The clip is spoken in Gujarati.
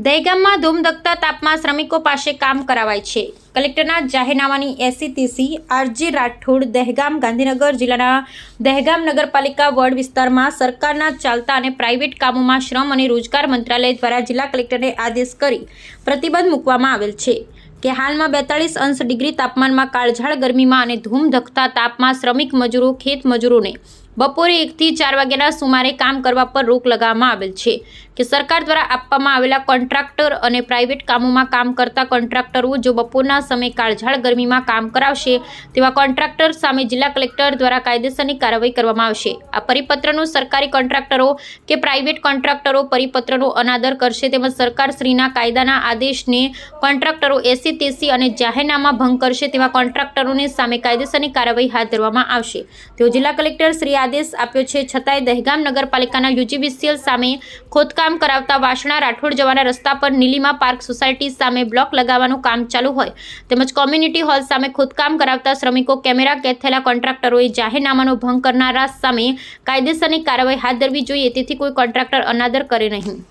દહેગામમાં ધૂમધકતા તાપમાં શ્રમિકો પાસે કામ કરાવાય છે। કલેક્ટરના જાહેરનામાની એસીટીસી આરજી રાઠોડ દહેગામ ગાંધીનગર જિલ્લાના દહેગામ નગરપાલિકા વોર્ડ વિસ્તારમાં સરકારના ચાલતા અને પ્રાઇવેટ કામોમાં શ્રમ અને રોજગાર મંત્રાલય દ્વારા જિલ્લા કલેક્ટરને આદેશ કરી પ્રતિબંધ મૂકવામાં આવેલ છે કે હાલમાં 42 ડિગ્રી તાપમાનમાં કાળઝાળ ગરમીમાં અને ધૂમધકતા તાપમાં શ્રમિક મજૂરો ખેત મજૂરોને બપોરે 1 થી 4 વાગ્યાના સુમારે કામ કરવા પર રોક લગાવવામાં આવેલ છે કે સરકાર દ્વારા આપવામાં આવેલા કોન્ટ્રાક્ટર અને પ્રાઇવેટ કામોમાં કામ કરતા કોન્ટ્રાક્ટરો જો બપોરના સમયે કાળઝાળ ગરમીમાં કામ કરાવશે તેવા કોન્ટ્રાક્ટર સામે જિલ્લા કલેક્ટર દ્વારા કાયદેસરની કાર્યવાહી કરવામાં આવશે। આ પરિપત્રનો સરકારી કોન્ટ્રાક્ટરો કે પ્રાઇવેટ કોન્ટ્રાક્ટરો પરિપત્રનો અનાદર કરશે તેમજ સરકારશ્રીના કાયદાના આદેશને કોન્ટ્રાક્ટરો એસીટીસી અને જાહેરનામા ભંગ કરશે તેવા કોન્ટ્રાક્ટરોની સામે કાયદેસરની કાર્યવાહી હાથ ધરવામાં આવશે તેવો જિલ્લા કલેક્ટર શ્રી આદેશ આપ્યો છે। છતાંય દહેગામ નગરપાલિકાના યુજીવીસીએલ સામે ખોદકામ કરાવતા વાસણા રાઠોડ જવાના રસ્તા પર નીલિમા પાર્ક સોસાયટી સામે બ્લોક લગાવવાનું કામ ચાલુ હોય તેમજ કોમ્યુનિટી હોલ સામે ખોદકામ કરાવતા શ્રમિકો કેમેરા કેદ થયેલા કોન્ટ્રાક્ટરોએ જાહેરનામાનો ભંગ કરનારા સામે કાયદેસરની કાર્યવાહી હાથ ધરવી જોઈએ, તેથી કોઈ કોન્ટ્રાક્ટર અનાદર કરે નહીં।